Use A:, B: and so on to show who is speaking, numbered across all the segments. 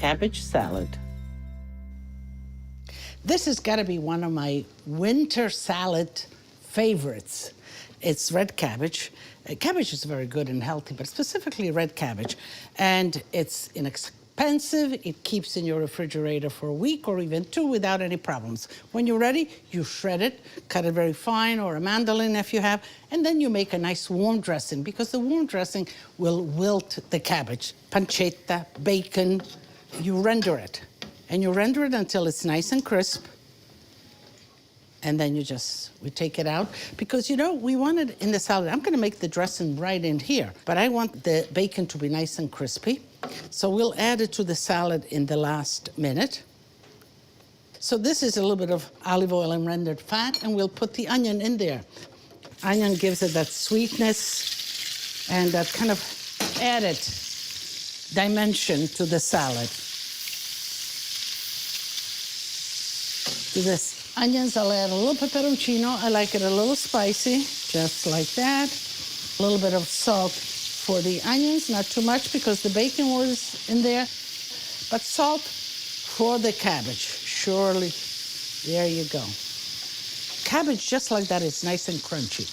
A: cabbage salad. This has got to be one of my winter salad favorites. It's red cabbage. Cabbage is very good and healthy, but specifically red cabbage. And it's inexpensive. It keeps in your refrigerator for a week or even 2 without any problems. When you're ready, you shred it, cut it very fine, or a mandoline if you have, and then you make a nice warm dressing, because the warm dressing will wilt the cabbage. Pancetta, bacon, you render it. And you render it until it's nice and crisp. And then we take it out. Because, you know, we want it in the salad. I'm gonna make the dressing right in here, but I want the bacon to be nice and crispy. So we'll add it to the salad in the last minute. So this is a little bit of olive oil and rendered fat, and we'll put the onion in there. Onion gives it that sweetness and that kind of added dimension to the salad. To this onions, I'll add a little peperoncino. I like it a little spicy, just like that. A little bit of salt for the onions, not too much because the bacon was in there, but salt for the cabbage, surely. There you go. Cabbage, just like that, is nice and crunchy.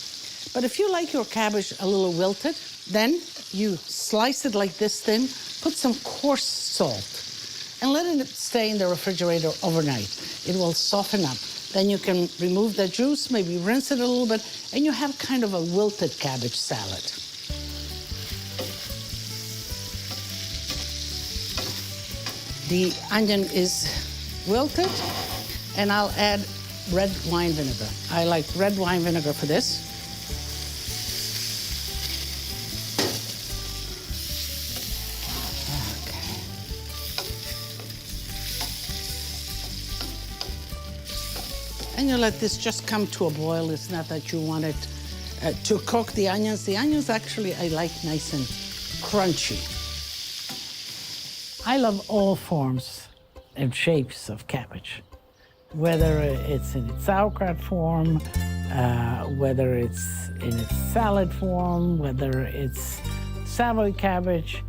A: But if you like your cabbage a little wilted, then you slice it like this thin, put some coarse salt, and let it stay in the refrigerator overnight. It will soften up. Then you can remove the juice, maybe rinse it a little bit, and you have kind of a wilted cabbage salad. The onion is wilted, and I'll add red wine vinegar. I like red wine vinegar for this. And you let this just come to a boil. It's not that you want it to cook the onions. The onions, actually, I like nice and crunchy. I love all forms and shapes of cabbage, whether it's in its sauerkraut form, whether it's in its salad form, whether it's Savoy cabbage.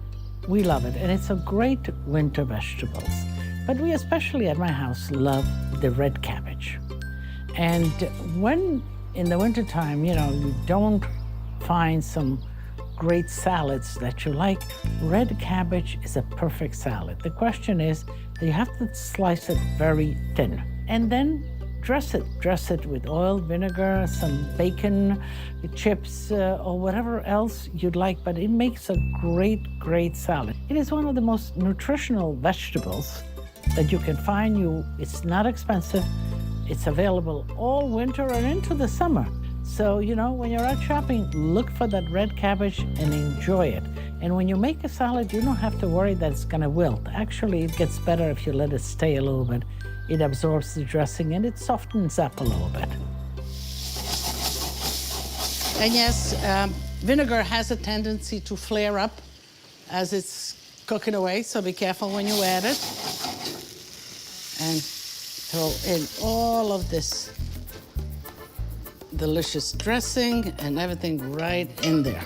A: We love it, and it's a great winter vegetable. But we especially at my house love the red cabbage. And when in the wintertime, you know, you don't find some great salads that you like, red cabbage is a perfect salad. The question is, you have to slice it very thin and then dress it. Dress it with oil, vinegar, some bacon, chips, or whatever else you'd like, but it makes a great, great salad. It is one of the most nutritional vegetables that you can find. It's not expensive. It's available all winter and into the summer. So, you know, when you're out shopping, look for that red cabbage and enjoy it. And when you make a salad, you don't have to worry that it's gonna wilt. Actually, it gets better if you let it stay a little bit. It absorbs the dressing and it softens up a little bit. And yes, vinegar has a tendency to flare up as it's cooking away, so be careful when you add it. And throw in all of this delicious dressing and everything right in there.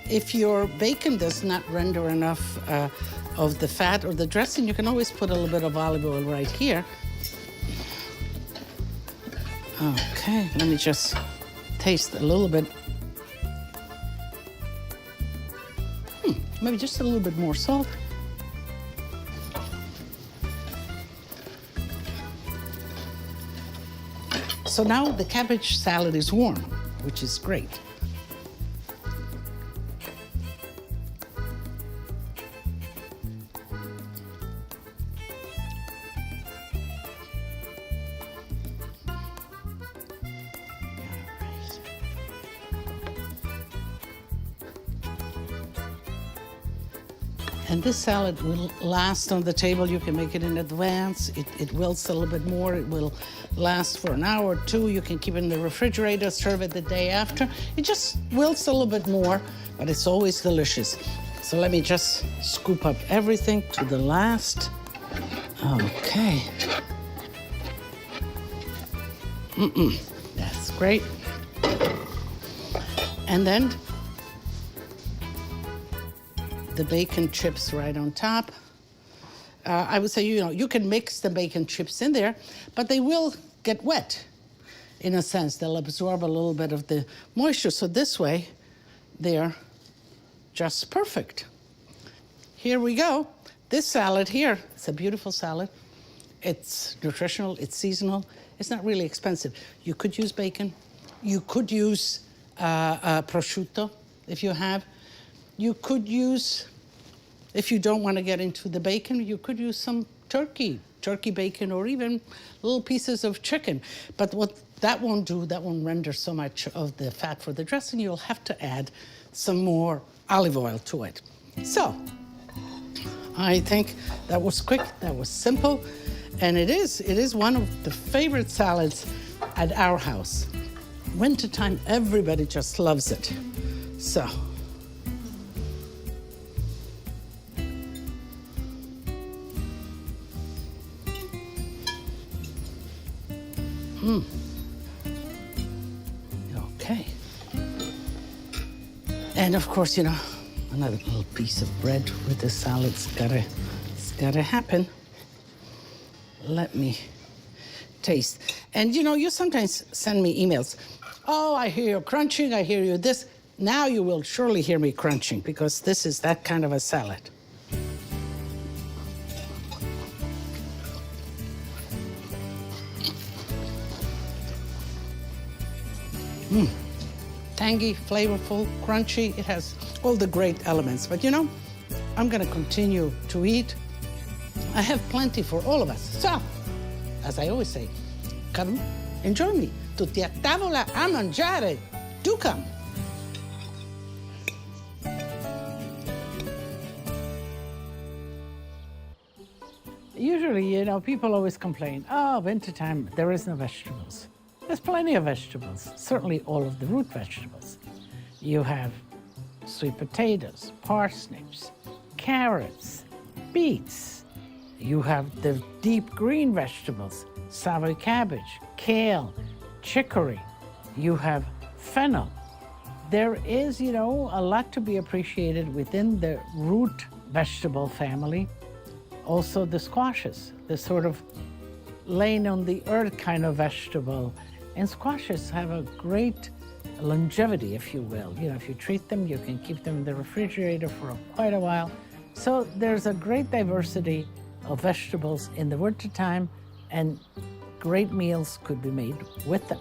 A: If your bacon does not render enough of the fat or the dressing, you can always put a little bit of olive oil right here. Okay, let me just taste a little bit. Maybe just a little bit more salt. So now the cabbage salad is warm, which is great. And this salad will last on the table. You can make it in advance. It wilts a little bit more. It will last for an hour or 2. You can keep it in the refrigerator, serve it the day after. It just wilts a little bit more, but it's always delicious. So let me just scoop up everything to the last. Okay. That's great. And then the bacon chips right on top. I would say, you can mix the bacon chips in there, but they will get wet. In a sense, they'll absorb a little bit of the moisture. So this way, they're just perfect. Here we go. This salad here, it's a beautiful salad. It's nutritional, it's seasonal. It's not really expensive. You could use bacon. You could use prosciutto if you have. You could use, if you don't want to get into the bacon, you could use some turkey bacon, or even little pieces of chicken. But what that won't do, that won't render so much of the fat for the dressing. You'll have to add some more olive oil to it. So I think that was quick, that was simple, and it is one of the favorite salads at our house. Wintertime, everybody just loves it. So. Okay. And of course, another little piece of bread with the salad. It's gotta happen. Let me taste. And you sometimes send me emails. Oh, I hear you crunching, I hear you this. Now you will surely hear me crunching, because this is that kind of a salad. Tangy, flavorful, crunchy. It has all the great elements. But I'm gonna continue to eat. I have plenty for all of us. So, as I always say, come and join me. Tutti a tavola a mangiare. Do come. Usually, people always complain, oh, wintertime, there is no vegetables. There's plenty of vegetables, certainly all of the root vegetables. You have sweet potatoes, parsnips, carrots, beets. You have the deep green vegetables, Savoy cabbage, kale, chicory. You have fennel. There is, a lot to be appreciated within the root vegetable family. Also the squashes, the sort of laying on the earth kind of vegetable. And squashes have a great longevity, if you will. If you treat them, you can keep them in the refrigerator for quite a while. So there's a great diversity of vegetables in the wintertime, and great meals could be made with them.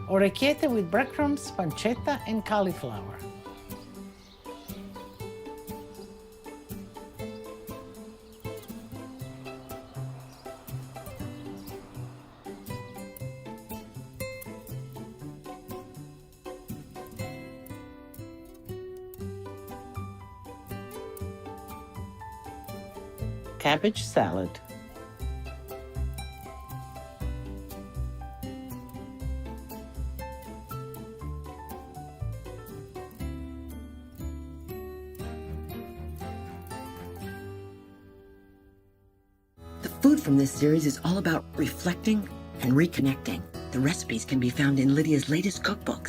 A: Orecchiette with breadcrumbs, pancetta, and cauliflower. Cabbage salad.
B: The food from this series is all about reflecting and reconnecting. The recipes can be found in Lidia's latest cookbooks.